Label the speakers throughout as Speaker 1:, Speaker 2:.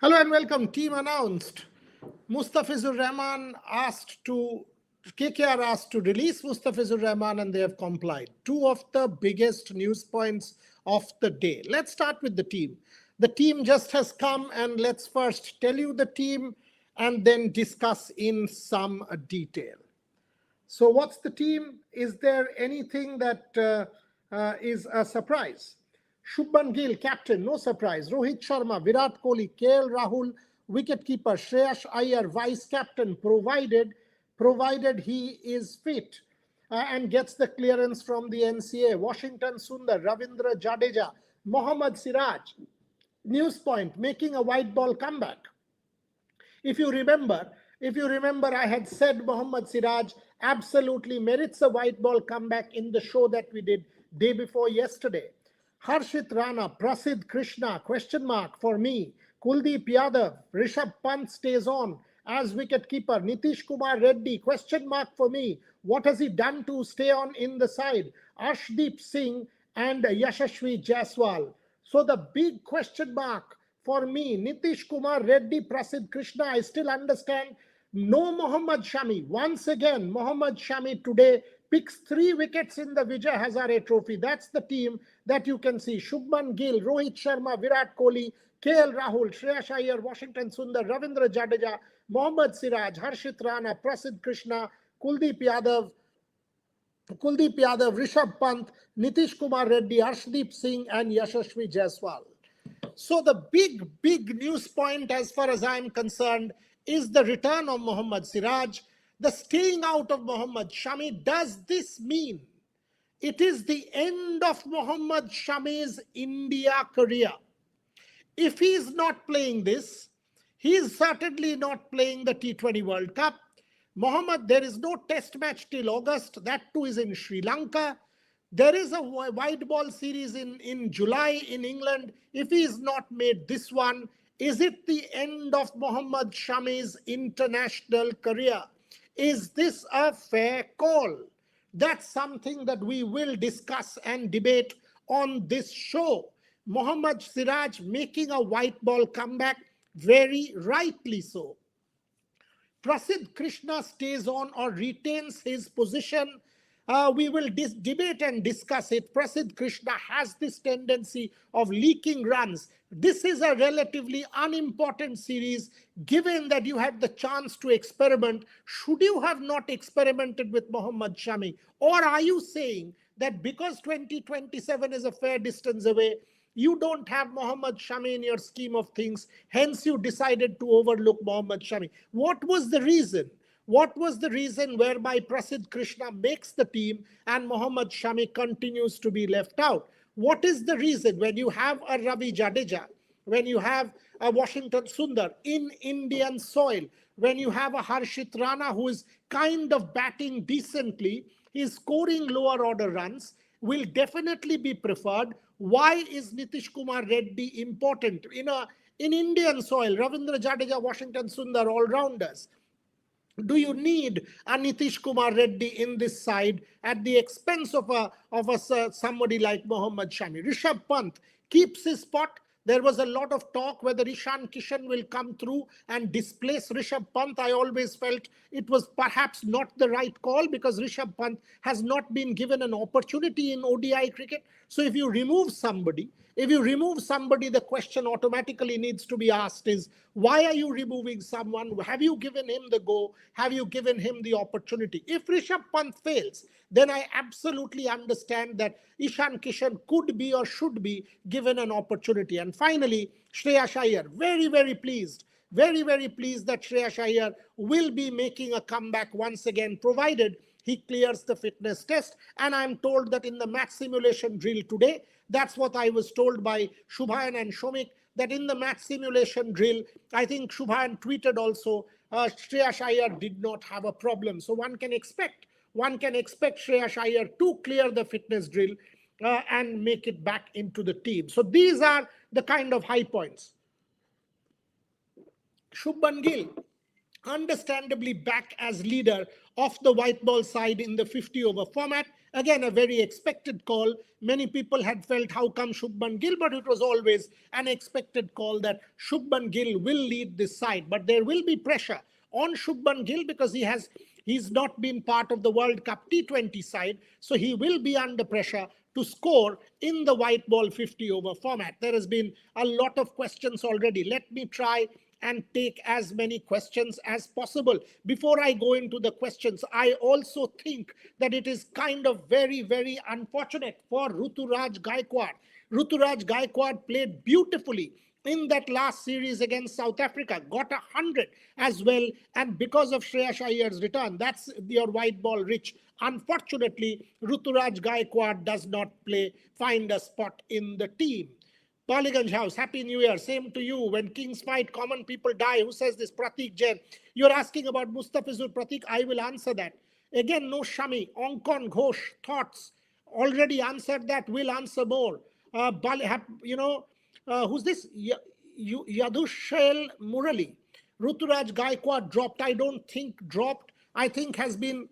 Speaker 1: Hello and welcome. Team announced. Mustafizur Rahman KKR asked to release Mustafizur Rahman and they have complied. Two of the biggest news points of the day. Let's start with the team. The team just has come and let's first tell you the team and then discuss in some detail. So, what's the team? Is there anything that is a surprise? Shubman Gill, captain, no surprise. Rohit Sharma, Virat Kohli, KL Rahul, wicketkeeper. Shreyas Iyer, vice captain, provided he is fit and gets the clearance from the NCA. Washington Sundar, Ravindra Jadeja, Mohammad Siraj. News point, making a white ball comeback. If you remember, I had said Mohammad Siraj absolutely merits a white ball comeback in the show that we did day before yesterday. Harshit Rana, Prasidh Krishna, question mark for me. Kuldeep Yadav, Rishabh Pant stays on as wicketkeeper. Nitish Kumar Reddy, question mark for me. What has he done to stay on in the side? Arshdeep Singh and Yashashvi Jaiswal. So the big question mark for me, Nitish Kumar Reddy, Prasidh Krishna, I still understand. No Mohammad Shami. Once again, Mohammad Shami today picks 3 wickets in the Vijay Hazare Trophy. That's the team that you can see. Shubman Gill, Rohit Sharma, Virat Kohli, KL Rahul, Shreyas Iyer, Washington Sundar, Ravindra Jadeja, Mohammad Siraj, Harshit Rana, Prasidh Krishna, Kuldeep Yadav, Rishabh Pant, Nitish Kumar Reddy, Arshdeep Singh, and Yashashvi Jaiswal. So the big news point as far as I'm concerned is the return of Mohammad Siraj, the staying out of Mohammad Shami. Does this mean it is the end of Mohammad Shami's India career? If he is not playing this, he is certainly not playing the T20 World Cup. Mohammad, there is no test match till August. That too is in Sri Lanka. There is a white ball series in July in England. If he is not made this one, is it the end of Mohammad Shami's international career? Is this a fair call? That's something that we will discuss and debate on this show. Mohammad Siraj making a white ball comeback, very rightly so. Prasidh Krishna stays on or retains his position. We will debate and discuss it. Prasidh Krishna has this tendency of leaking runs. This is a relatively unimportant series, given that you had the chance to experiment. Should you have not experimented with Mohammad Shami? Or are you saying that because 2027 is a fair distance away, you don't have Mohammad Shami in your scheme of things, hence you decided to overlook Mohammad Shami? What was the reason? What was the reason whereby Prasidh Krishna makes the team and Mohammad Shami continues to be left out? What is the reason when you have a Ravi Jadeja, when you have a Washington Sundar in Indian soil, when you have a Harshit Rana who is kind of batting decently, he's scoring lower order runs, will definitely be preferred. Why is Nitish Kumar Reddy important? In Indian soil, Ravindra Jadeja, Washington Sundar, all-rounders. Do you need a Nitish Kumar Reddy in this side at the expense of somebody like Mohammad Shami? Rishabh Pant keeps his spot. There was a lot of talk whether Ishan Kishan will come through and displace Rishabh Pant. I always felt it was perhaps not the right call because Rishabh Pant has not been given an opportunity in ODI cricket. So if you remove somebody, the question automatically needs to be asked is, why are you removing someone? Have you given him the go? Have you given him the opportunity? If Rishabh Pant fails, then I absolutely understand that Ishan Kishan could be or should be given an opportunity. And finally, Shreyas Iyer, very pleased that Shreyas Iyer will be making a comeback once again, provided he clears the fitness test. And I'm told that in the match simulation drill today, that's what I was told by Shubhayan and Shomik, that in the match simulation drill, I think Shubhayan tweeted also, Shreyas Iyer did not have a problem. So one can expect Shreyas Iyer to clear the fitness drill and make it back into the team. So these are the kind of high points. Shubman Gill, understandably back as leader of the white ball side in the 50 over format. Again, a very expected call. Many people had felt, how come Shubman Gill? But it was always an expected call that Shubman Gill will lead this side. But there will be pressure on Shubman Gill because he's not been part of the World Cup T20 side. So he will be under pressure to score in the white ball 50 over format. There has been a lot of questions already. Let me try and take as many questions as possible. Before I go into the questions, I also think that it is kind of very, very unfortunate for Ruturaj Gaikwad. Ruturaj Gaikwad played beautifully in that last series against South Africa, got 100 as well, and because of Shreyas Iyer's return, that's your white ball rich. Unfortunately, Ruturaj Gaikwad does not find a spot in the team. Paliganj House, Happy New Year. Same to you. When kings fight, common people die. Who says this? Pratik Jain. You're asking about Mustafizur. Pratik, I will answer that. Again, no Shami. Onkon Ghosh, thoughts. Already answered that. Will answer more. Who's this? Yadushail Murali. Ruturaj Gaikwad dropped. I don't think dropped. I think has been,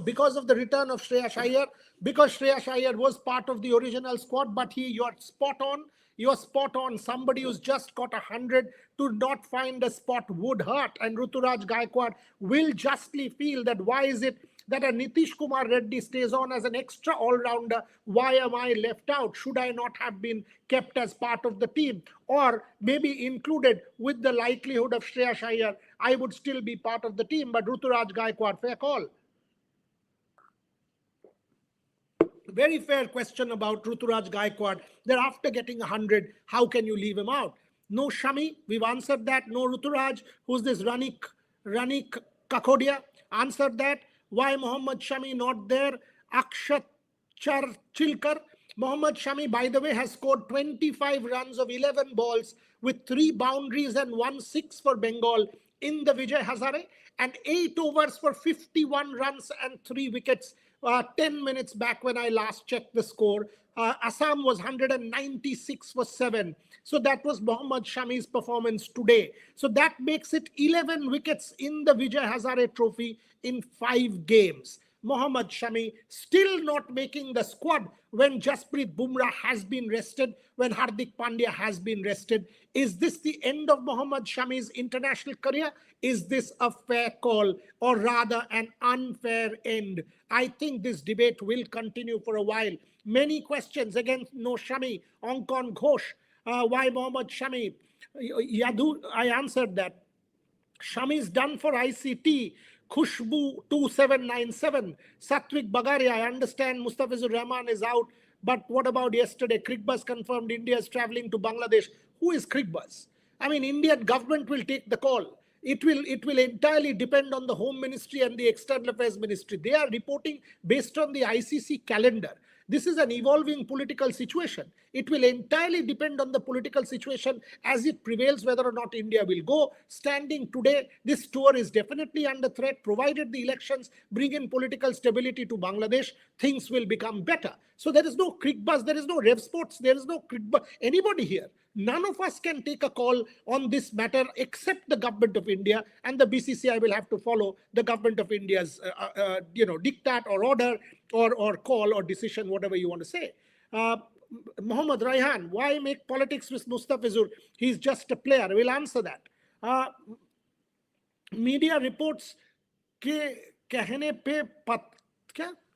Speaker 1: because of the return of Shreyas Iyer, because Shreyas Iyer was part of the original squad, but you're spot on. You're spot on. Somebody who's just got 100 to not find a spot would hurt. And Ruturaj Gaikwad will justly feel that why is it that a Nitish Kumar Reddy stays on as an extra all-rounder? Why am I left out? Should I not have been kept as part of the team? Or maybe included with the likelihood of Shreyas Iyer, I would still be part of the team. But Ruturaj Gaikwad, fair call. Very fair question about Ruturaj Gaikwad. That after getting 100, how can you leave him out? No Shami, we've answered that. No Ruturaj. Who's this? Ranik Kakodia answered that. Why Mohammad Shami not there? Akshat Chilkar. Mohammad Shami, by the way, has scored 25 runs of 11 balls with 3 boundaries and 1 6 for Bengal in the Vijay Hazare, and 8 overs for 51 runs and 3 wickets. 10 minutes back when I last checked the score, Assam was 196 for 7. So that was Mohammad Shami's performance today. So that makes it 11 wickets in the Vijay Hazare Trophy in 5 games. Mohammad Shami still not making the squad when Jasprit Bumrah has been rested, when Hardik Pandya has been rested. Is this the end of Mohammad Shami's international career? Is this a fair call or rather an unfair end? I think this debate will continue for a while. Many questions. Again, no Shami. Onkon Ghosh. Why Mohammad Shami? Yadu, I answered that. Shami is done for ICT. Khushbu 2797. Satwik Bagaria, I understand Mustafizur Rahman is out. But what about yesterday? Krigbas confirmed India is traveling to Bangladesh. Who is Krigbas? I mean, Indian government will take the call. It will entirely depend on the Home Ministry and the External Affairs Ministry. They are reporting based on the ICC calendar. This is an evolving political situation. It will entirely depend on the political situation as it prevails whether or not India will go. Standing today, this tour is definitely under threat. Provided the elections bring in political stability to Bangladesh, things will become better. So there is no Krigbas, there is no Rev Sports, there is no Krigbas, anybody here. None of us can take a call on this matter except the government of India, and the BCCI will have to follow the government of India's diktat or order or call or decision, whatever you want to say. Mohammad Raihan, why make politics with Mustafizur? He's just a player. We'll answer that. Media reports के कहने पे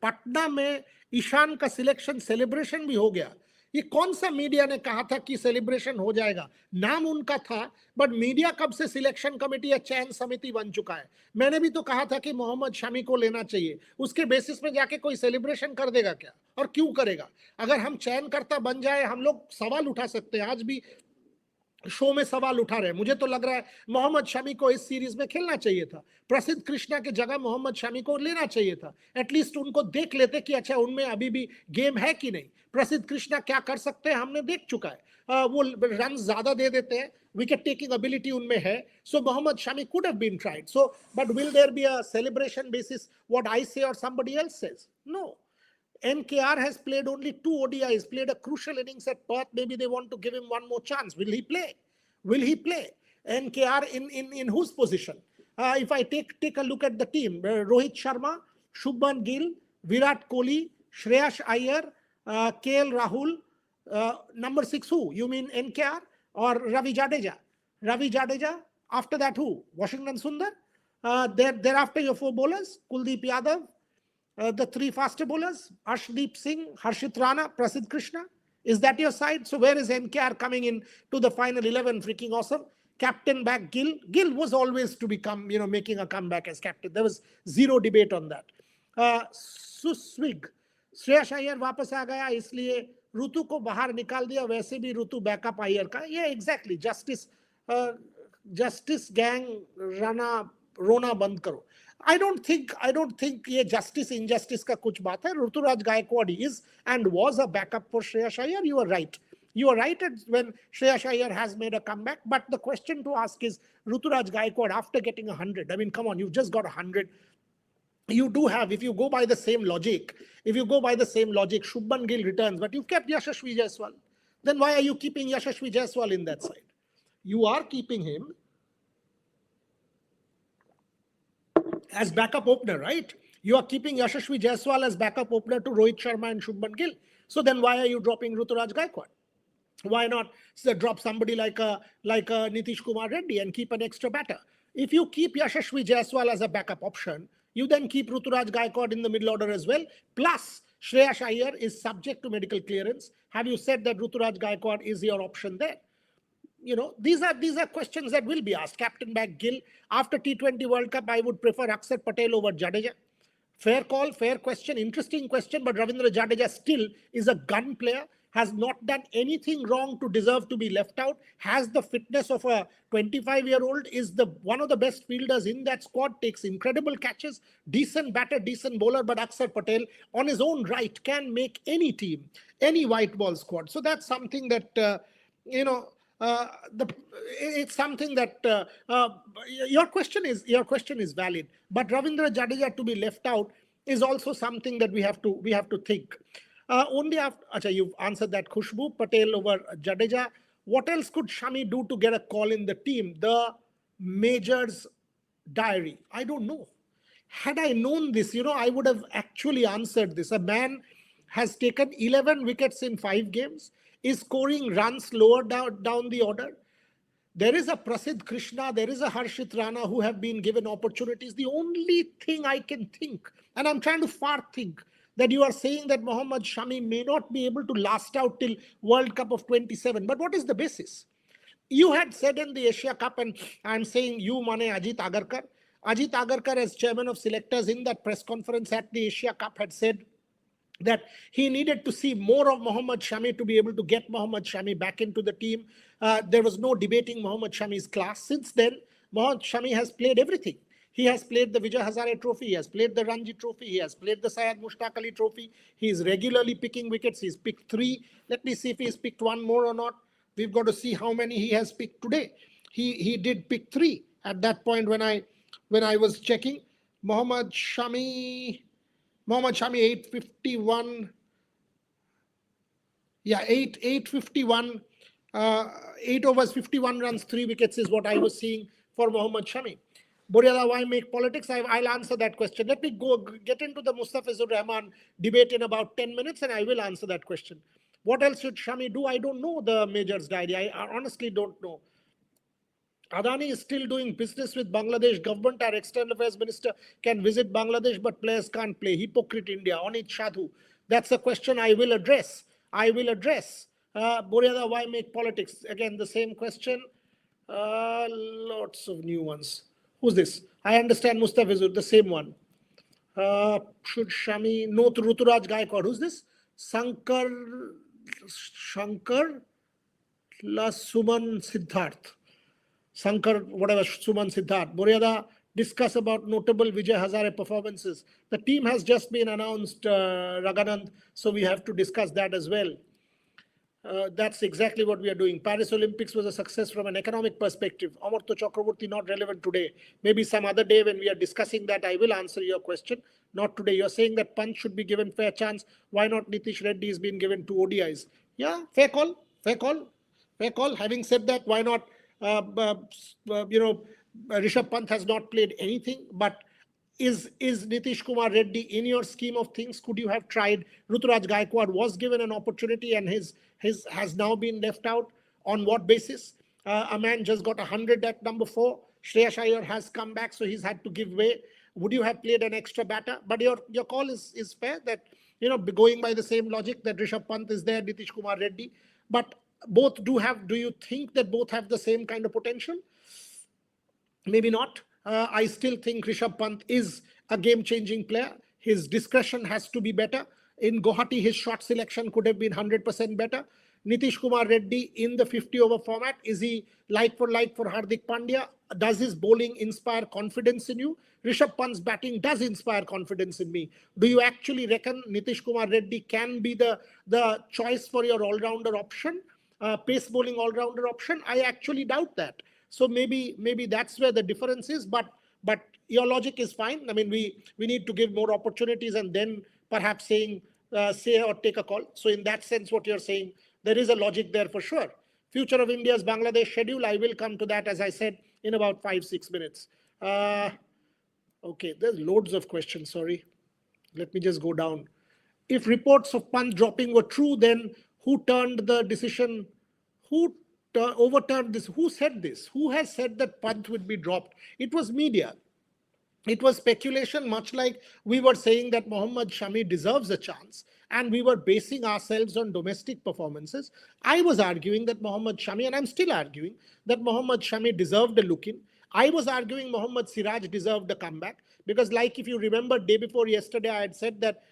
Speaker 1: पटना में ईशान का selection celebration भी हो गया. ये कौन सा मीडिया ने कहा था कि सेलिब्रेशन हो जाएगा? नाम उनका था, बट मीडिया कब से सिलेक्शन कमेटी या चयन समिति बन चुका है? मैंने भी तो कहा था कि मोहम्मद शमी को लेना चाहिए. उसके बेसिस पे जाके कोई सेलिब्रेशन कर देगा क्या? और क्यों करेगा? अगर हम चयनकर्ता बन जाए, हम लोग सवाल उठा सकते हैं. आज भी शो में सवाल उठा रहे हैं. मुझे तो लग रहा है मोहम्मद शमी को इस सीरीज में खेलना चाहिए था. प्रसिद्ध कृष्णा के जगह मोहम्मद शमी को लेना चाहिए था. एटलीस्ट उनको देख लेते कि अच्छा उनमें अभी भी गेम है कि नहीं. प्रसिद्ध कृष्णा क्या कर सकते हैं हमने देख चुका है. वो रन ज्यादा दे देते हैं, विकेट टेकिंग एबिलिटी उनमें है. So Mohammed Shami could have been tried. So but will there be a celebration basis what I say or somebody else says? No. NKR has played only 2 ODIs, played a crucial innings at Perth. Maybe they want to give him one more chance. Will he play? Will he play? NKR in whose position? If I take a look at the team, Rohit Sharma, Shubman Gill, Virat Kohli, Shreyash Iyer, KL Rahul, number 6 who? You mean NKR or Ravi Jadeja? Ravi Jadeja. After that who? Washington Sundar. Thereafter your 4 bowlers, Kuldeep Yadav, the 3 faster bowlers, Arshdeep Singh, Harshit Rana, Prasidh Krishna. Is that your side? So where is NKR coming in to the final 11? Freaking awesome. Captain back Gill. Gill was always to become, making a comeback as captain. There was zero debate on that. Suswig. Shreyas Iyer वापस आ गया इसलिए ऋतु को बाहर निकाल दिया वैसे भी ऋतु backup Iyer का ये एग्जैक्टली जस्टिस गैंग रोना बंद करो I don't think ये justice injustice का कुछ बात है Rituraj Gaekwad is and was a backup for Shreyash Iyer. You are right when Shreyash Iyer has made a comeback, but the question to ask is Rituraj Gaikwad after getting 100. I mean, come on, you've just got 100. You do have, if you go by the same logic, Shubman Gill returns, but you've kept Yashasvi Jaiswal. Then why are you keeping Yashasvi Jaiswal in that side? You are keeping him as backup opener, right? You are keeping Yashasvi Jaiswal as backup opener to Rohit Sharma and Shubman Gill. So then why are you dropping Rituraj Gaikwad? Why not drop somebody like a Nitish Kumar Reddy and keep an extra batter? If you keep Yashasvi Jaiswal as a backup option, you then keep Rituraj Gaikwad in the middle order as well. Plus, Shreyash Iyer is subject to medical clearance. Have you said that Rituraj Gaikwad is your option there? These are questions that will be asked. Captain back Gill. After T20 World Cup, I would prefer Akshar Patel over Jadeja. Fair call, fair question, interesting question, but Ravindra Jadeja still is a gun player, has not done anything wrong to deserve to be left out, has the fitness of a 25-year-old, is one of the best fielders in that squad, takes incredible catches, decent batter, decent bowler, but Akshar Patel on his own right can make any team, any white ball squad. So that's something that, it's something that your question is valid, but Ravindra Jadeja to be left out is also something that we have to think. Only after you've answered that, Khushbu Patel over Jadeja. What else could Shami do to get a call in the team? The Major's diary. I don't know. Had I known this, I would have actually answered this. A man has taken 11 wickets in 5 games, is scoring runs lower down the order. There is a Prasidh Krishna, there is a Harshit Rana who have been given opportunities. The only thing I can think, and I'm trying to far think, that you are saying that Mohammad Shami may not be able to last out till World Cup of 27. But what is the basis? You had said in the Asia Cup, and I'm saying you, Mane, Ajit Agarkar. Ajit Agarkar, as chairman of selectors in that press conference at the Asia Cup, had said that he needed to see more of Mohammad Shami to be able to get Mohammad Shami back into the team. There was no debating Mohammad Shami's class. Since then, Mohammad Shami has played everything. He has played the Vijay Hazare Trophy. He has played the Ranji Trophy. He has played the Syed Mushtaq Ali Trophy. He is regularly picking wickets. He's picked 3. Let me see if he's picked 1 more or not. We've got to see how many he has picked today. He did pick 3 at that point when I was checking. Mohammad Shami 851. Yeah, 851. 8 overs, 51 runs, 3 wickets is what I was seeing for Mohammad Shami. Boriada, why make politics? I'll answer that question. Let me get into the Mustafizur Rahman debate in about 10 minutes and I will answer that question. What else should Shami do? I don't know the Major's diary. I honestly don't know. Adani is still doing business with Bangladesh government. Our external affairs minister can visit Bangladesh, but players can't play. Hypocrite India. Onit Shadhu. That's a question I will address. Boriada, why make politics? Again, the same question. Lots of new ones. Who's this? I understand Mustafizur, the same one. Should Shami know to Rituraj Gaikwad? Who's this? Shankar La Suman Siddharth. Shankar, whatever, Suman Siddharth. Boriada, discuss about notable Vijay Hazare performances. The team has just been announced, Raganand, so we have to discuss that as well. That's exactly what we are doing. Paris Olympics was a success from an economic perspective. Amartya Chakraborty not relevant today. Maybe some other day when we are discussing that, I will answer your question. Not today. You're saying that Punch should be given fair chance. Why not Nitish Reddy is being given 2 ODIs? Yeah, fair call. Having said that, why not, Rishabh Pant has not played anything, but is Nitish Kumar Reddy in your scheme of things? Could you have tried? Ruturaj Gaikwad was given an opportunity and his has now been left out. On what basis? A man just got 100 at number 4. Shreyas Iyer has come back, so he's had to give way. Would you have played an extra batter? But your call is fair that, going by the same logic that Rishabh Pant is there, Nitish Kumar Reddy. But both do you think that both have the same kind of potential? Maybe not. I still think Rishabh Pant is a game-changing player. His discretion has to be better. In Guwahati, his shot selection could have been 100% better. Nitish Kumar Reddy in the 50-over format, is he like for Hardik Pandya? Does his bowling inspire confidence in you? Rishabh Pant's batting does inspire confidence in me. Do you actually reckon Nitish Kumar Reddy can be the choice for your all-rounder option, pace bowling all-rounder option? I actually doubt that. So maybe that's where the difference is. But your logic is fine. I mean, we need to give more opportunities and then perhaps say or take a call. So in that sense, what you're saying, there is a logic there for sure. Future of India's Bangladesh schedule, I will come to that, as I said, in about 5-6 minutes. Okay, there's loads of questions, sorry. Let me just go down. If reports of Pant dropping were true, then who turned the decision? Who overturned this? Who said this? Who has said that Pant would be dropped? It was media. It was speculation, much like we were saying that Mohammad Shami deserves a chance, and we were basing ourselves on domestic performances. I was arguing that Mohammad Shami, and I'm still arguing, that Mohammad Shami deserved a look-in. I was arguing Mohammad Siraj deserved a comeback, because like if you remember, day before yesterday, I had said that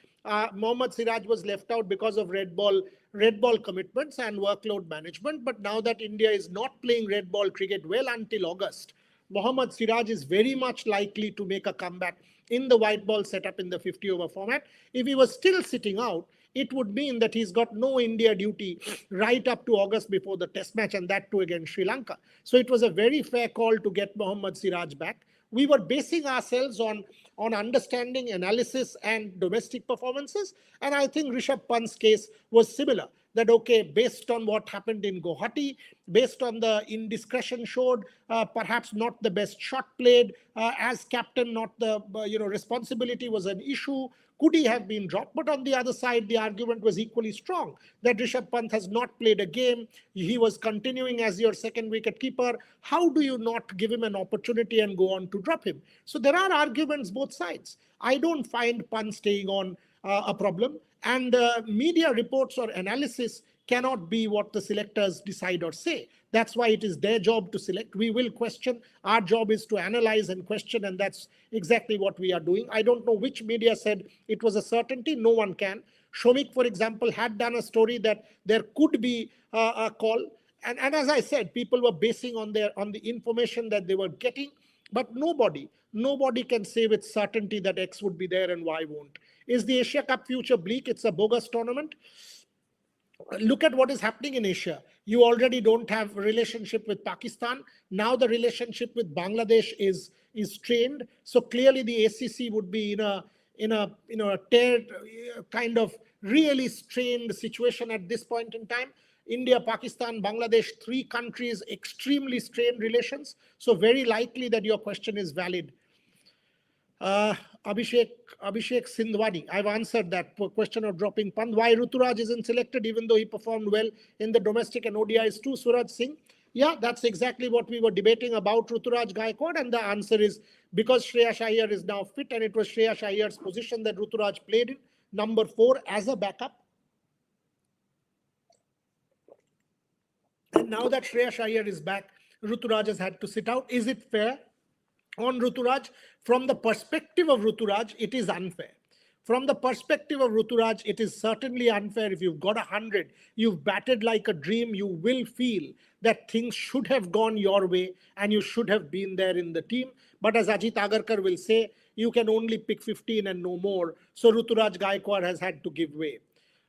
Speaker 1: Mohammad Siraj was left out because of red ball commitments and workload management. But now that India is not playing red ball cricket well until August, Mohammad Siraj is very much likely to make a comeback in the white ball setup in the 50-over format. If he was still sitting out, it would mean that he's got no India duty right up to August before the test match, and that too against Sri Lanka. So it was a very fair call to get Mohammad Siraj back. We were basing ourselves on understanding, analysis, and domestic performances. And I think Rishabh Pant's case was similar. That, okay, based on what happened in Guwahati, based on the indiscretion showed, perhaps not the best shot played, as captain, not the, responsibility was an issue. Could he have been dropped? But on the other side, the argument was equally strong that Rishabh Pant has not played a game. He was continuing as your second wicket keeper. How do you not give him an opportunity and go on to drop him? So there are arguments both sides. I don't find Pant staying on a problem. And media reports or analysis cannot be what the selectors decide or say. That's why it is their job to select. We will question. Our job is to analyze and question, and that's exactly what we are doing. I don't know which media said it was a certainty. No one can. Shomik, for example, had done a story that there could be a call. And as I said, people were basing on the information that they were getting. But nobody can say with certainty that X would be there and Y won't. Is the Asia Cup future bleak? It's a bogus tournament. Look at what is happening in Asia. You already don't have a relationship with Pakistan. Now the relationship with Bangladesh is strained. So clearly the ACC would be in a kind of really strained situation at this point in time. India, Pakistan, Bangladesh, 3 countries, extremely strained relations. So very likely that your question is valid. Abhishek Sindhwani, I've answered that question of dropping Pant. Why Ruturaj isn't selected even though he performed well in the domestic and ODIs too? Suraj Singh. Yeah, that's exactly what we were debating about Ruturaj Gaikwad, and the answer is because Shreyas Iyer is now fit, and it was Shreyas Iyer's position that Ruturaj played in, number 4 as a backup. And now that Shreyas Iyer is back, Ruturaj has had to sit out. Is it fair on Ruturaj? From the perspective of Ruturaj, it is unfair. From the perspective of Ruturaj, it is certainly unfair. If you've got 100, you've batted like a dream, you will feel that things should have gone your way and you should have been there in the team. But as Ajit Agarkar will say, you can only pick 15 and no more. So Ruturaj Gaikwad has had to give way.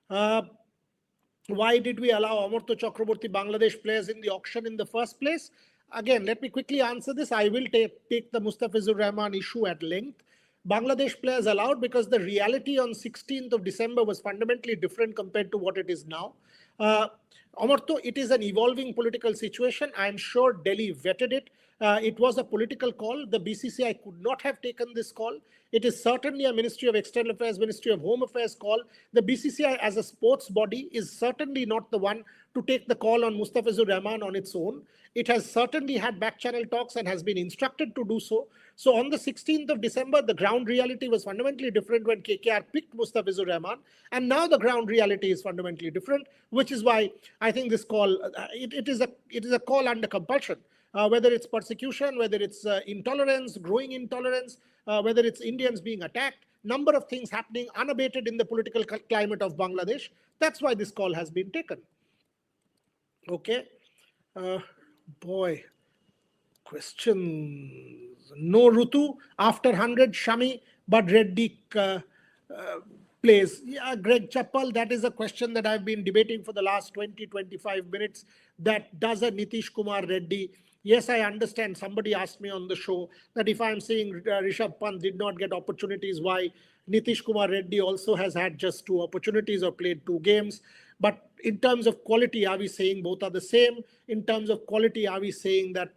Speaker 1: Why did we allow Amartya Chakraborty Bangladesh players in the auction in the first place? Again, let me quickly answer this. I will take the Mustafizur Rahman issue at length. Bangladesh players allowed because the reality on 16th of December was fundamentally different compared to what it is now. Amartya, it is an evolving political situation. I'm sure Delhi vetted it. It was a political call. The BCCI could not have taken this call. It is certainly a Ministry of External Affairs, Ministry of Home Affairs call. The BCCI as a sports body is certainly not the one to take the call on Mustafizur Rahman on its own. It has certainly had back channel talks and has been instructed to do so. So on the 16th of December, the ground reality was fundamentally different when KKR picked Mustafizur Rahman. And now the ground reality is fundamentally different, which is why I think this call, it is a call under compulsion. Whether it's persecution, whether it's intolerance, growing intolerance, whether it's Indians being attacked, number of things happening unabated in the political climate of Bangladesh. That's why this call has been taken. Okay. Boy, questions. No Rutu after 100 Shami, but Reddy plays. Yeah, Greg Chappal, that is a question that I've been debating for the last 20-25 minutes. That does a Nitish Kumar Reddy? Yes, I understand. Somebody asked me on the show that if I'm saying Rishabh Pant did not get opportunities, why Nitish Kumar Reddy also has had just 2 opportunities or played 2 games. But in terms of quality, are we saying both are the same? In terms of quality, are we saying that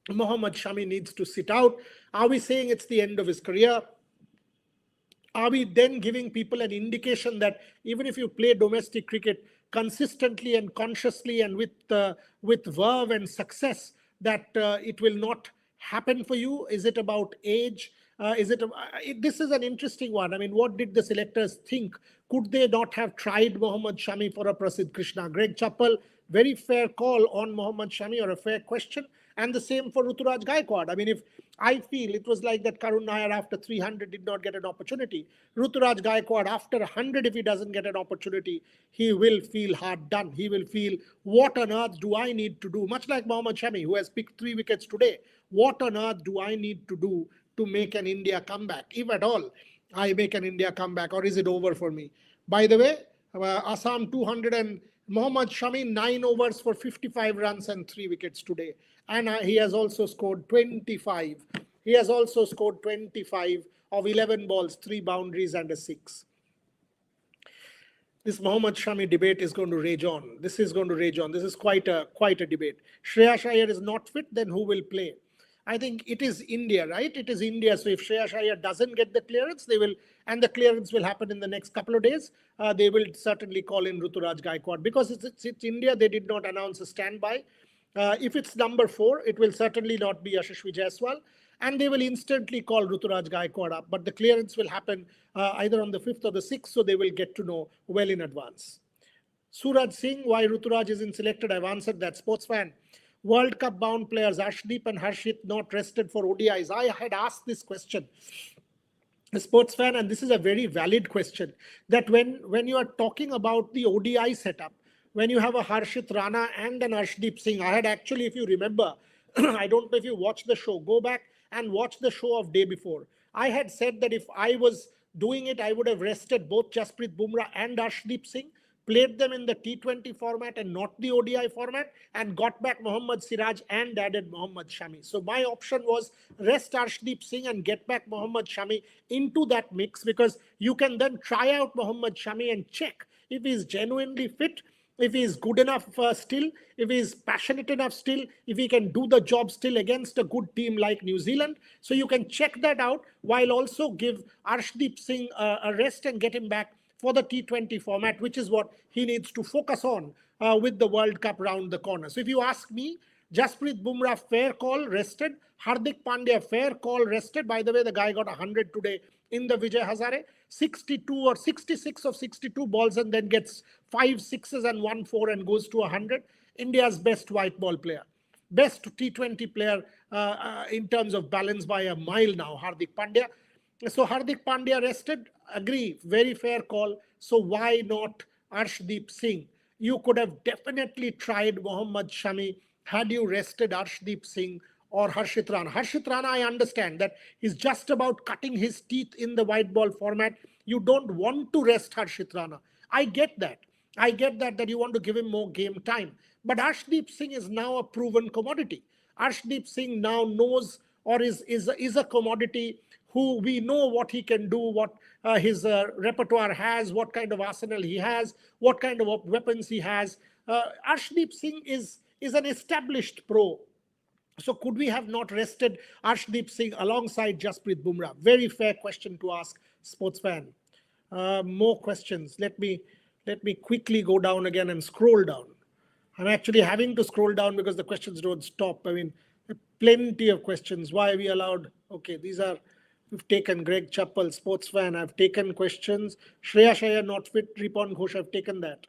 Speaker 1: Mohammad Shami needs to sit out? Are we saying it's the end of his career? Are we then giving people an indication that even if you play domestic cricket consistently and consciously and with verve and success, that it will not happen for you? Is it about age? This is an interesting one. I mean, what did the selectors think? Could they not have tried Mohammad Shami for a Prasidh Krishna? Greg Chappal, very fair call on Mohammad Shami, or a fair question. And the same for Ruturaj Gaikwad. I mean, if I feel it was like that Karun Nair after 300 did not get an opportunity. Ruturaj Gaikwad after 100, if he doesn't get an opportunity, he will feel hard done. He will feel, what on earth do I need to do? Much like Mohammad Shami, who has picked 3 wickets today. What on earth do I need to do to make an India comeback? If at all I make an India comeback, or is it over for me? By the way, Assam 200 and Mohammad Shami 9 overs for 55 runs and 3 wickets today. And he has also scored 25. He has also scored 25 of 11 balls, 3 boundaries and a 6. This Mohammad Shami debate is going to rage on. This is going to rage on. This is quite a debate. Shreya Iyer is not fit, then who will play? I think it is India, right? It is India. So if Shreya Iyer doesn't get the clearance, they will, and the clearance will happen in the next couple of days, they will certainly call in Ruturaj Gaikwad. Because it's India, they did not announce a standby. If it's number 4, it will certainly not be Yashasvi Jaiswal. And they will instantly call Ruturaj Gaikwad up. But the clearance will happen either on the 5th or the 6th, so they will get to know well in advance. Suraj Singh, why Ruturaj isn't selected? I've answered that. Sports fan. World Cup bound players Arshdeep and Harshit not rested for ODIs. I had asked this question, a sports fan, and this is a very valid question, that when you are talking about the ODI setup, when you have a Harshit Rana and an Arshdeep Singh, I had actually, if you remember, I don't know if you watched the show, go back and watch the show of day before. I had said that if I was doing it, I would have rested both Jasprit Bumrah and Arshdeep Singh, played them in the T20 format and not the ODI format, and got back Mohammad Siraj and added Mohammad Shami. So my option was rest Arshdeep Singh and get back Mohammad Shami into that mix, because you can then try out Mohammad Shami and check if he is genuinely fit, if he is good enough still, if he is passionate enough still, if he can do the job still against a good team like New Zealand. So you can check that out, while also give Arshdeep Singh a rest and get him back for the T20 format, which is what he needs to focus on with the World Cup round the corner. So if you ask me, Jasprit Bumrah, fair call, rested. Hardik Pandya, fair call, rested. By the way, the guy got 100 today in the Vijay Hazare. 62 or 66 of 62 balls, and then gets 5 sixes and 1 4 and goes to 100. India's best white ball player. Best T20 player in terms of balance by a mile now, Hardik Pandya. So Hardik Pandya rested, agree, very fair call. So why not Arshdeep Singh? You could have definitely tried Mohammad Shami had you rested Arshdeep Singh or Harshit Rana. Harshit Rana, I understand that he's just about cutting his teeth in the white ball format. You don't want to rest Harshit Rana. I get that. I get that you want to give him more game time. But Arshdeep Singh is now a proven commodity. Arshdeep Singh now knows, or is a commodity who we know what he can do, what his repertoire has, what kind of arsenal he has, what kind of weapons he has. Arshdeep Singh is an established pro. So could we have not rested Arshdeep Singh alongside Jasprit Bumrah? Very fair question to ask, sports fan. More questions. Let me quickly go down again and scroll down. I'm actually having to scroll down because the questions don't stop. I mean, plenty of questions. Why are we allowed? Okay, we've taken Greg Chappell, sports fan. I've taken questions. Shreya Shaya, not fit. Ripon Ghosh, I've taken that.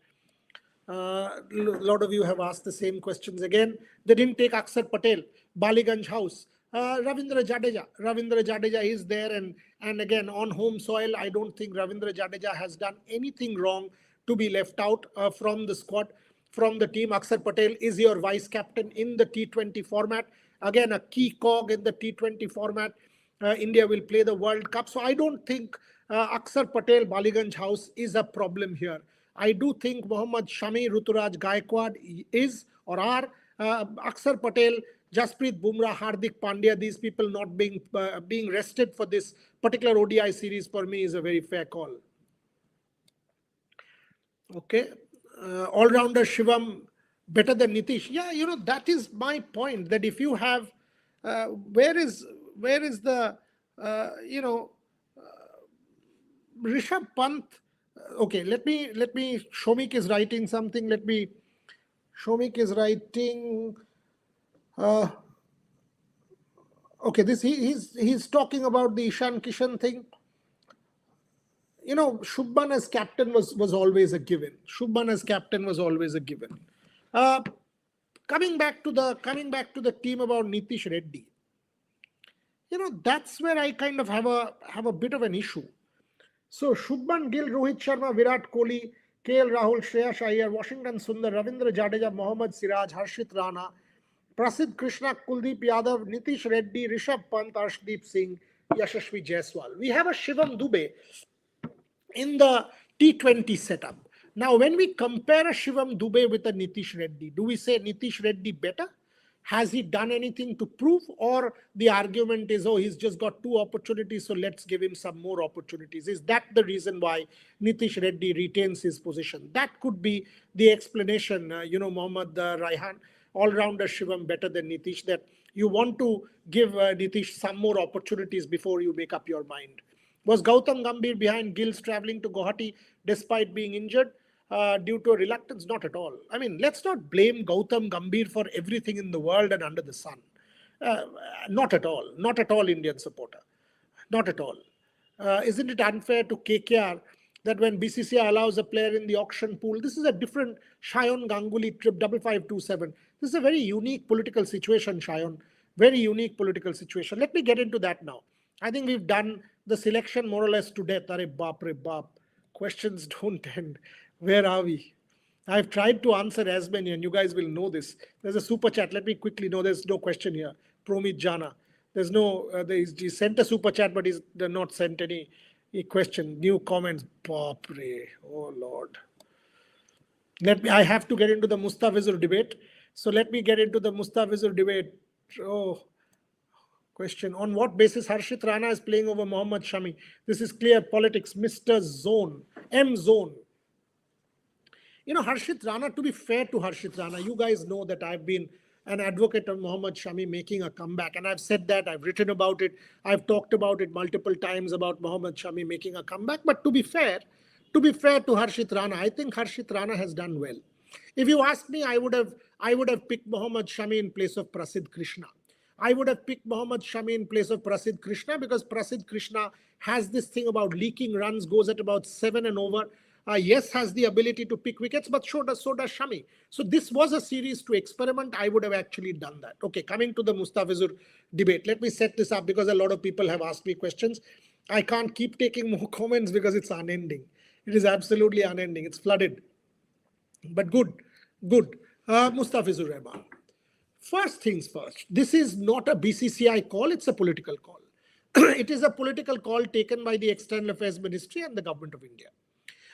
Speaker 1: A lot of you have asked the same questions again. They didn't take Aksar Patel, Baliganj House. Ravindra Jadeja. Ravindra Jadeja is there, and again, on home soil, I don't think Ravindra Jadeja has done anything wrong to be left out from the squad, from the team. Aksar Patel is your vice captain in the T20 format. Again, a key cog in the T20 format. India will play the World Cup. So I don't think Aksar Patel, Baliganj House is a problem here. I do think Mohammad Shami, Ruturaj Gaikwad is or are. Aksar Patel, Jasprit Bumrah, Hardik Pandya, these people not being rested for this particular ODI series for me is a very fair call. Okay. All-rounder Shivam better than Nitish. Yeah, that is my point, that if you have, where is the, Rishabh Pant. Okay, let me, Shomik is writing something. Shomik is writing, okay, he's talking about the Ishan Kishan thing. Shubman as captain was always a given. Shubman as captain was always a given. Coming back to the team about Nitish Reddy. That's where I kind of have a bit of an issue. So Shubman Gill, Rohit Sharma, Virat Kohli, KL Rahul, Shreyash Iyer, Washington Sundar, Ravindra Jadeja, Mohammad Siraj, Harshit Rana, Prasidh Krishna, Kuldeep Yadav, Nitish Reddy, Rishabh Pant, Arshdeep Singh, Yashasvi Jaiswal. We have a Shivam Dube in the T20 setup. Now, when we compare a Shivam Dube with a Nitish Reddy, do we say Nitish Reddy better? Has he done anything to prove? Or the argument is, oh, he's just got 2 opportunities, so let's give him some more opportunities. Is that the reason why Nitish Reddy retains his position? That could be the explanation, Mohammad Raihan, all-rounder Shivam better than Nitish, that you want to give Nitish some more opportunities before you make up your mind. Was Gautam Gambhir behind Gill's traveling to Guwahati despite being injured? Due to a reluctance? Not at all. I mean, let's not blame Gautam Gambhir for everything in the world and under the sun. Not at all. Not at all, Indian supporter. Not at all. Isn't it unfair to KKR that when BCCI allows a player in the auction pool, this is a different Shayan Ganguly trip 5527. This is a very unique political situation, Shayan. Very unique political situation. Let me get into that now. I think we've done the selection more or less to death. Arey baap re baap. Questions don't end. Where are we? I've tried to answer as many, and you guys will know this. There's a super chat. Let me quickly know. There's no question here. Promit Jana. There's no. He sent a super chat, but he's not sent any question. New comments. Baapre. Oh Lord. I have to get into the Mustafizur debate. So let me get into the Mustafizur debate. Oh. Question. On what basis Harshit Rana is playing over Mohammad Shami? This is clear politics. Mr. Zone. M Zone. Harshit Rana, to be fair to Harshit Rana, you guys know that I've been an advocate of Mohammad Shami making a comeback. And I've said that, I've written about it, I've talked about it multiple times about Mohammad Shami making a comeback. But to be fair to Harshit Rana, I think Harshit Rana has done well. If you ask me, I would have picked Mohammad Shami in place of Prasidh Krishna. I would have picked Mohammad Shami in place of Prasidh Krishna because Prasidh Krishna has this thing about leaking runs, goes at about 7 and over. Yes, has the ability to pick wickets, but so does Shami. So this was a series to experiment. I would have actually done that. Okay, coming to the Mustafizur debate. Let me set this up because a lot of people have asked me questions. I can't keep taking more comments because it's unending. It is absolutely unending. It's flooded. But good. Mustafizur Rahman. First things first. This is not a BCCI call. It's a political call. It is a political call taken by the External Affairs Ministry and the Government of India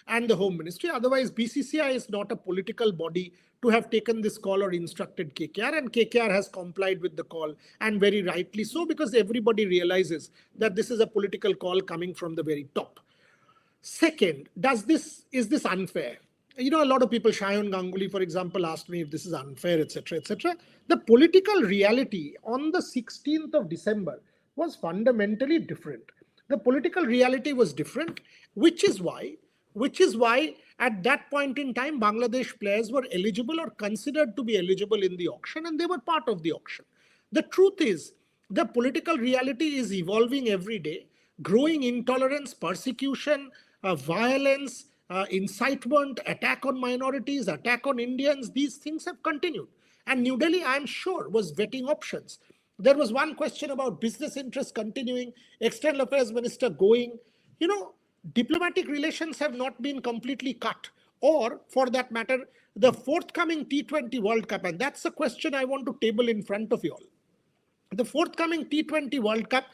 Speaker 1: and the Home Ministry. Otherwise, BCCI is not a political body to have taken this call or instructed KKR, and KKR has complied with the call, and very rightly so, because everybody realizes that this is a political call coming from the very top. Second, is this unfair? A lot of people, Shayan Ganguly, for example, asked me if this is unfair, etc., etc. The political reality on the 16th of December was fundamentally different. The political reality was different, which is why, which is why at that point in time, Bangladesh players were eligible or considered to be eligible in the auction, and they were part of the auction. The truth is, the political reality is evolving every day. Growing intolerance, persecution, violence, incitement, attack on minorities, attack on Indians, these things have continued. And New Delhi, I'm sure, was vetting options. There was one question about business interests continuing, external affairs minister going. You know, diplomatic relations have not been completely cut. Or, for that matter, the forthcoming T20 World Cup, and that's a question I want to table in front of you all. The forthcoming T20 World Cup,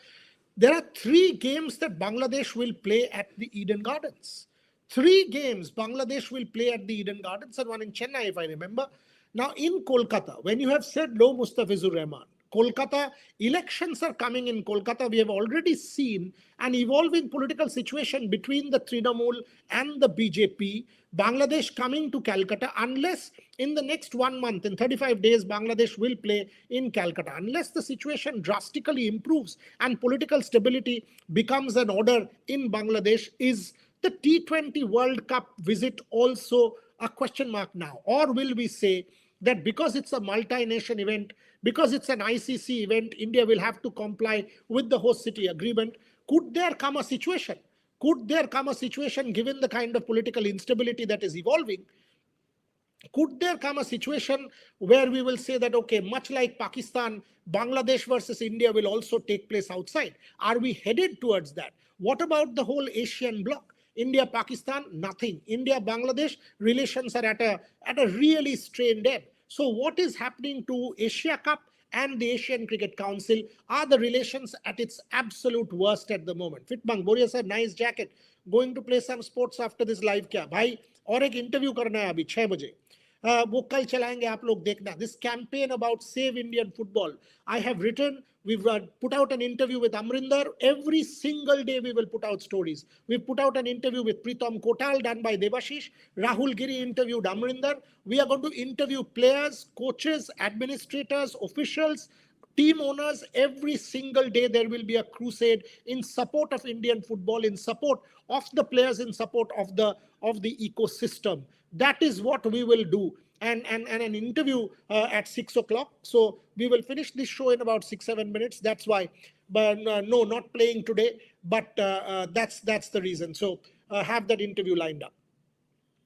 Speaker 1: there are 3 games that Bangladesh will play at the Eden Gardens. 3 games Bangladesh will play at the Eden Gardens and one in Chennai, if I remember. Now, in Kolkata, when you have said no Mustafizur Rahman, Kolkata, elections are coming in Kolkata. We have already seen an evolving political situation between the Trinamool and the BJP. Bangladesh coming to Calcutta, unless in the next 1 month, in 35 days, Bangladesh will play in Calcutta. Unless the situation drastically improves and political stability becomes an order in Bangladesh, is the T20 World Cup visit also a question mark now? Or will we say that because it's a multi-nation event, because it's an ICC event, India will have to comply with the host city agreement? Could there come a situation? Could there come a situation, given the kind of political instability that is evolving, could there come a situation where we will say that, okay, much like Pakistan, Bangladesh versus India will also take place outside? Are we headed towards that? What about the whole Asian bloc? India, Pakistan, nothing. India, Bangladesh, relations are at a really strained end. So what is happening to Asia Cup and the Asian Cricket Council? Are the relations at its absolute worst at the moment? Fitbang, Boria sir, nice jacket. Going to play some sports after this live क्या भाई? और एक interview करना है अभी 6 बजे. वो कल चलाएंगे आप लोग देखना. This campaign about Save Indian Football, I have written, we've put out an interview with Amrinder. Every single day we will put out stories. We've put out an interview with Pritam Kotal done by Devashish. Rahul Giri interviewed Amrinder. We are going to interview players, coaches, administrators, officials, team owners. Every single day there will be a crusade in support of Indian football, in support of the players, in support of the ecosystem. That is what we will do. And an interview at 6 o'clock. So we will finish this show in about 6-7 minutes. That's why. But no, not playing today. But that's the reason. So have that interview lined up.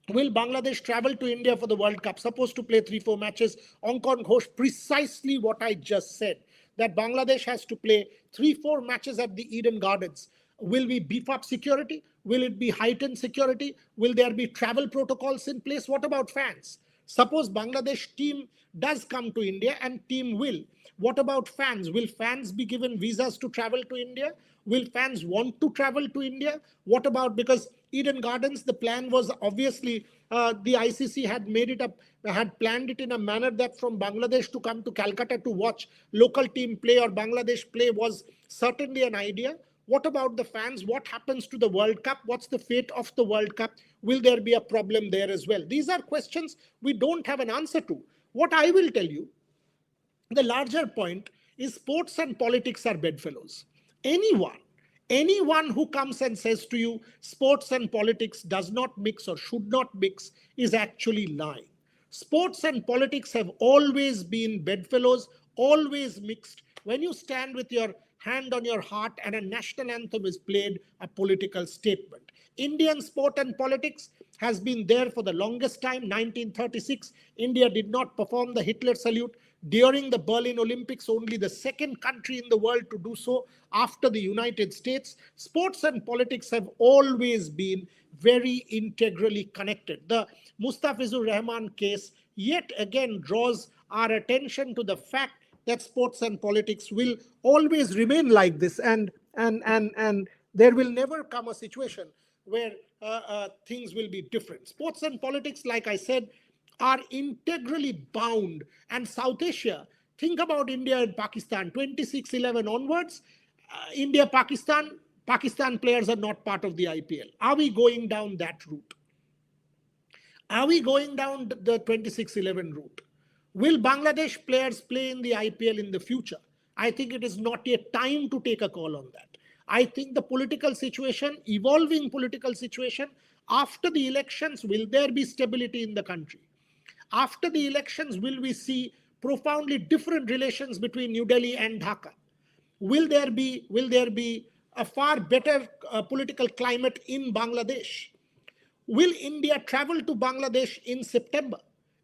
Speaker 1: Will Bangladesh travel to India for the World Cup? Supposed to play 3-4 matches. Onkon Ghosh, precisely what I just said. That Bangladesh has to play 3-4 matches at the Eden Gardens. Will we beef up security? Will it be heightened security? Will there be travel protocols in place? What about fans? Suppose Bangladesh team does come to India and team will. What about fans? Will fans be given visas to travel to India? Will fans want to travel to India? What about, because Eden Gardens, the plan was obviously the ICC had made it up, had planned it in a manner that from Bangladesh to come to Calcutta to watch local team play or Bangladesh play was certainly an idea. What about the fans? What happens to the World Cup? What's the fate of the World Cup? Will there be a problem there as well? These are questions we don't have an answer to. What I will tell you, the larger point is sports and politics are bedfellows. Anyone who comes and says to you sports and politics does not mix or should not mix is actually lying. Sports and politics have always been bedfellows, always mixed. When you stand with your hand on your heart and a national anthem is played, a political statement. Indian sport and politics has been there for the longest time. 1936, India did not perform the Hitler salute. During the Berlin Olympics, only the second country in the world to do so after the United States. Sports and politics have always been very integrally connected. The Mustafizur Rahman case yet again draws our attention to the fact that sports and politics will always remain like this, and there will never come a situation where things will be different. Sports and politics, like I said, are integrally bound. And South Asia, think about India and Pakistan, 26-11 onwards, India, Pakistan players are not part of the IPL. Are we going down that route? Are we going down the 26-11 route? Will Bangladesh players play in the IPL in the future? I think it is not yet time to take a call on that. I think the political situation, evolving political situation, after the elections, will there be stability in the country? After the elections, will we see profoundly different relations between New Delhi and Dhaka? Will there be a far better political climate in Bangladesh? Will India travel to Bangladesh in September?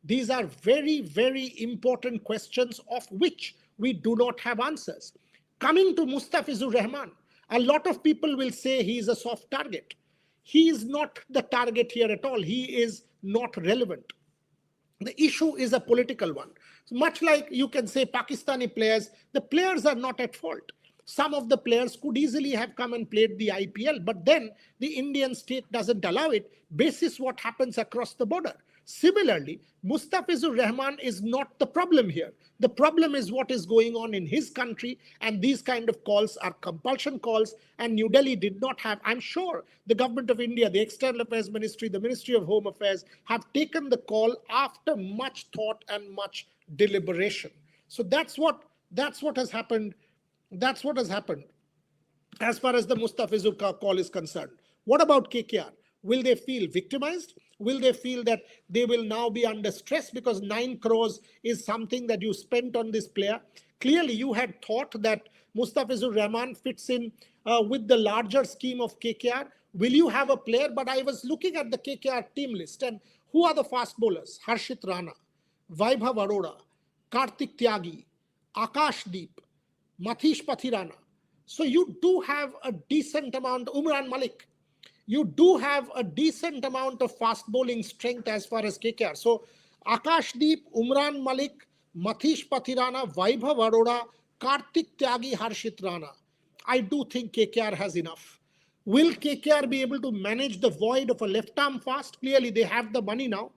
Speaker 1: These are very, very important questions of which we do not have answers. Coming to Mustafizur Rahman, a lot of people will say he is a soft target. He is not the target here at all. He is not relevant. The issue is a political one. Much like you can say Pakistani players, the players are not at fault. Some of the players could easily have come and played the IPL, but then the Indian state doesn't allow it, basis what happens across the border. Similarly, Mustafizur Rahman is not the problem here. The problem is what is going on in his country, and these kind of calls are compulsion calls, and New Delhi did not have. I'm sure the government of India, the External Affairs Ministry, the Ministry of Home Affairs have taken the call after much thought and much deliberation. So that's what has happened. That's what has happened as far as the Mustafizur call is concerned. What about KKR? Will they feel victimized? Will they feel that they will now be under stress because 9 crores is something that you spent on this player? Clearly, you had thought that Mustafizur Rahman fits in with the larger scheme of KKR. Will you have a player? But I was looking at the KKR team list, and who are the fast bowlers? Harshit Rana, Vaibhav Arora, Kartik Tyagi, Akash Deep, Mathish Pathirana. So you do have a decent amount, Umran Malik. You do have a decent amount of fast bowling strength as far as KKR. So Akashdeep, Umran Malik, Mathish Pathirana, Vaibhav Arora, Kartik Tyagi, Harshit Rana. I do think KKR has enough. Will KKR be able to manage the void of a left-arm fast? Clearly, they have the money now.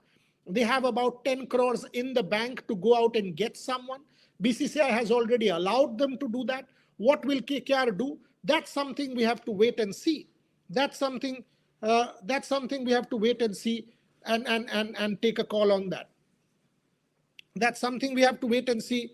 Speaker 1: They have about 10 crores in the bank to go out and get someone. BCCI has already allowed them to do that. What will KKR do? That's something we have to wait and see. That's something we have to wait and see and take a call on that. That's something we have to wait and see.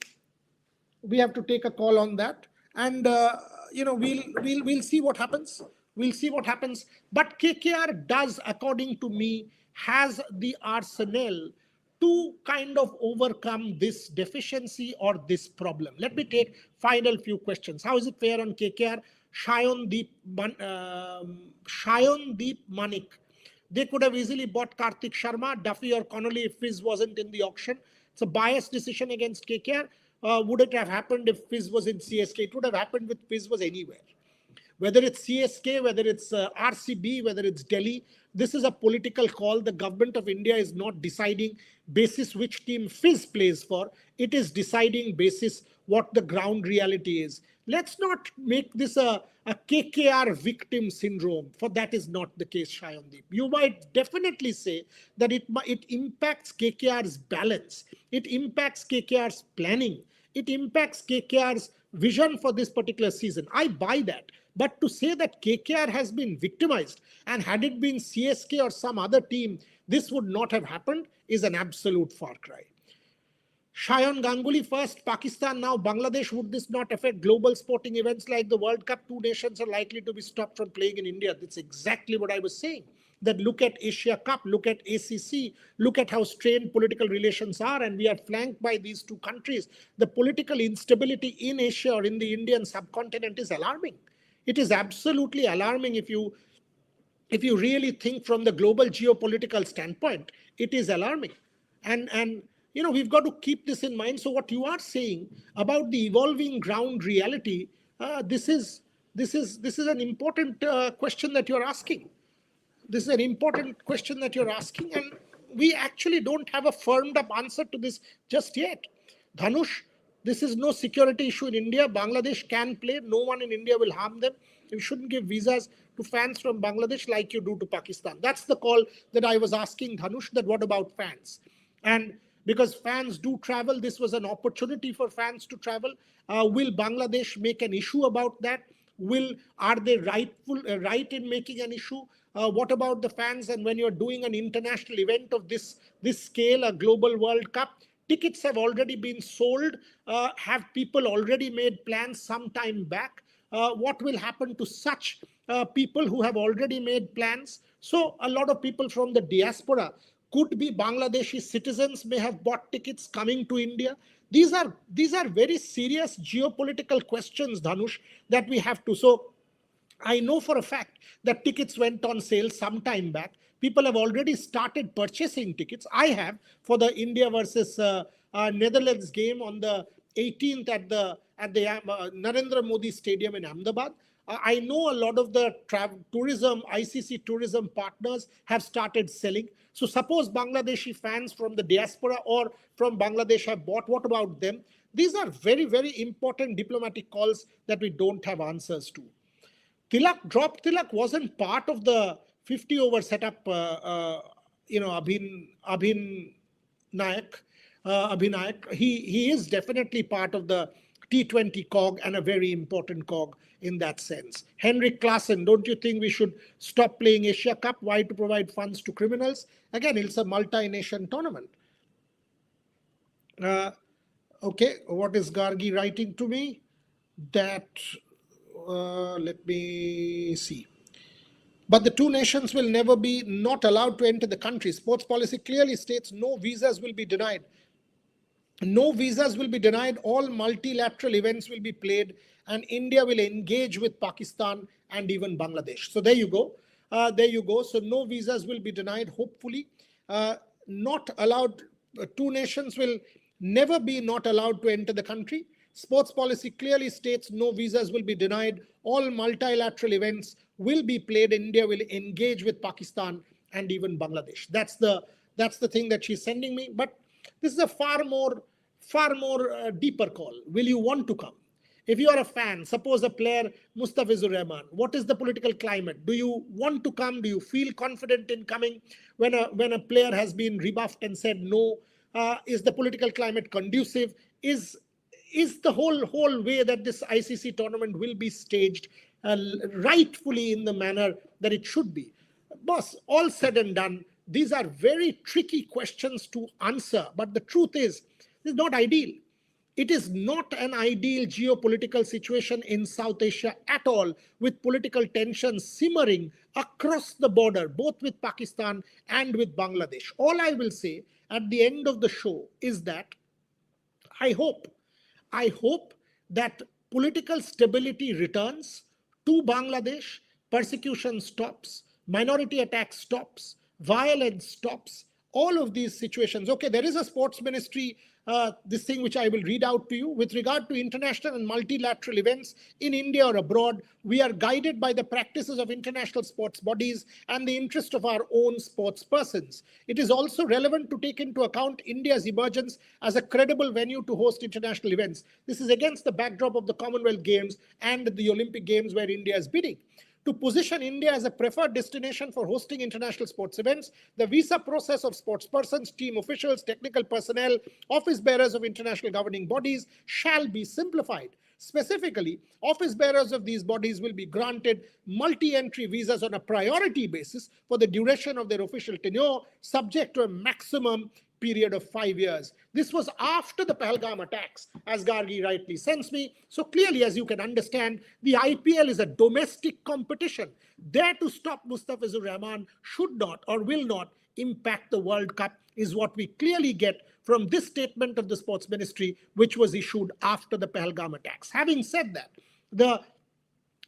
Speaker 1: We have to take a call on that, and we'll see what happens. We'll see what happens. But KKR does, according to me, has the arsenal to kind of overcome this deficiency or this problem. Let me take final few questions. How is it fair on KKR? Shayandeep Manik. They could have easily bought Karthik Sharma, Duffy or Connolly if Fizz wasn't in the auction. It's a biased decision against KKR. Would it have happened if Fizz was in CSK? It would have happened with Fizz was anywhere. Whether it's CSK, whether it's RCB, whether it's Delhi, this is a political call. The government of India is not deciding basis which team Fizz plays for. It is deciding basis what the ground reality is. Let's not make this a KKR victim syndrome, for that is not the case, Shayandeep. You might definitely say that it impacts KKR's balance. It impacts KKR's planning. It impacts KKR's vision for this particular season. I buy that. But to say that KKR has been victimized, and had it been CSK or some other team, this would not have happened, is an absolute far cry. Shayan Ganguly first, Pakistan now, Bangladesh. Would this not affect global sporting events like the World Cup? 2 nations are likely to be stopped from playing in India. That's exactly what I was saying. That look at Asia Cup, look at ACC, look at how strained political relations are, and we are flanked by these 2 countries. The political instability in Asia or in the Indian subcontinent is alarming. It is absolutely alarming if you really think from the global geopolitical standpoint. It is alarming, and we've got to keep this in mind. So what you are saying about the evolving ground reality, this is an important question that you're asking. This is an important question that you're asking, and we actually don't have a firmed up answer to this just yet. Dhanush, this is no security issue in India. Bangladesh can play. No one in India will harm them. You shouldn't give visas to fans from Bangladesh like you do to Pakistan. That's the call that I was asking Dhanush, that what about fans? And because fans do travel, this was an opportunity for fans to travel. Will Bangladesh make an issue about that? Are they right in making an issue? What about the fans? And when you're doing an international event of this scale, a global World Cup, tickets have already been sold. Have people already made plans some time back? What will happen to such people who have already made plans? So a lot of people from the diaspora, could be Bangladeshi citizens, may have bought tickets coming to India. These are very serious geopolitical questions, Dhanush, that we have to. So I know for a fact that tickets went on sale some time back. People have already started purchasing tickets. I have, for the India versus Netherlands game on the 18th at the Narendra Modi Stadium in Ahmedabad. I know a lot of the tourism, ICC tourism partners have started selling. So suppose Bangladeshi fans from the diaspora or from Bangladesh have bought, what about them? These are very, very important diplomatic calls that we don't have answers to. Drop Tilak wasn't part of the 50 over setup, Abhin Nayak. He is definitely part of the T20 cog and a very important cog in that sense. Henrik Klassen, don't you think we should stop playing Asia Cup? Why to provide funds to criminals? Again, it's a multi-nation tournament. Okay, what is Gargi writing to me? That, let me see. But the two nations will never be not allowed to enter the country. Sports policy clearly states no visas will be denied. No visas will be denied. All multilateral events will be played, and India will engage with Pakistan and even Bangladesh. So there you go. So no visas will be denied, hopefully. Not allowed, two nations will never be not allowed to enter the country. Sports policy clearly states no visas will be denied. All multilateral events will be played. India will engage with Pakistan and even Bangladesh. That's the thing that she's sending me. But this is a far more deeper call. Will you want to come? If you are a fan, suppose a player, Mustafizur Rahman, what is the political climate? Do you want to come? Do you feel confident in coming? When a player has been rebuffed and said no, is the political climate conducive? Is the whole way that this ICC tournament will be staged rightfully in the manner that it should be? Boss, all said and done, these are very tricky questions to answer. But the truth is, this is not ideal. It is not an ideal geopolitical situation in South Asia at all, with political tensions simmering across the border, both with Pakistan and with Bangladesh. All I will say at the end of the show is that I hope that political stability returns to Bangladesh, persecution stops, minority attack stops, violence stops, all of these situations. Okay, there is a sports ministry, this thing which I will read out to you. With regard to international and multilateral events in India or abroad, we are guided by the practices of international sports bodies and the interest of our own sports persons. It is also relevant to take into account India's emergence as a credible venue to host international events. This is against the backdrop of the Commonwealth Games and the Olympic Games, where India is bidding. To position India as a preferred destination for hosting international sports events, the visa process of sports persons, team officials, technical personnel, office bearers of international governing bodies shall be simplified. Specifically, office bearers of these bodies will be granted multi-entry visas on a priority basis for the duration of their official tenure, subject to a maximum period of 5 years. This was after the Pahalgam attacks, as Gargi rightly sends me. So clearly, as you can understand, the IPL is a domestic competition. There to stop Mustafizur Rahman should not or will not impact the World Cup, is what we clearly get from this statement of the Sports Ministry, which was issued after the Pahalgam attacks. Having said that, the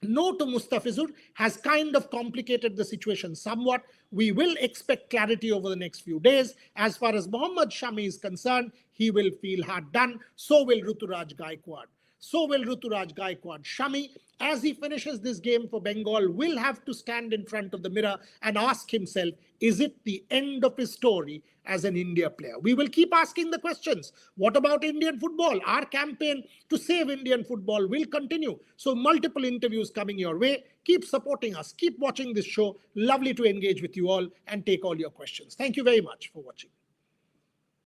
Speaker 1: no to Mustafizur has kind of complicated the situation somewhat. We will expect clarity over the next few days. As far as Mohammad Shami is concerned, he will feel hard done. So will Ruturaj Gaikwad. Shami, as he finishes this game for Bengal, will have to stand in front of the mirror and ask himself, is it the end of his story as an India player? We will keep asking the questions. What about Indian football? Our campaign to save Indian football will continue. So multiple interviews coming your way. Keep supporting us. Keep watching this show. Lovely to engage with you all and take all your questions. Thank you very much for watching.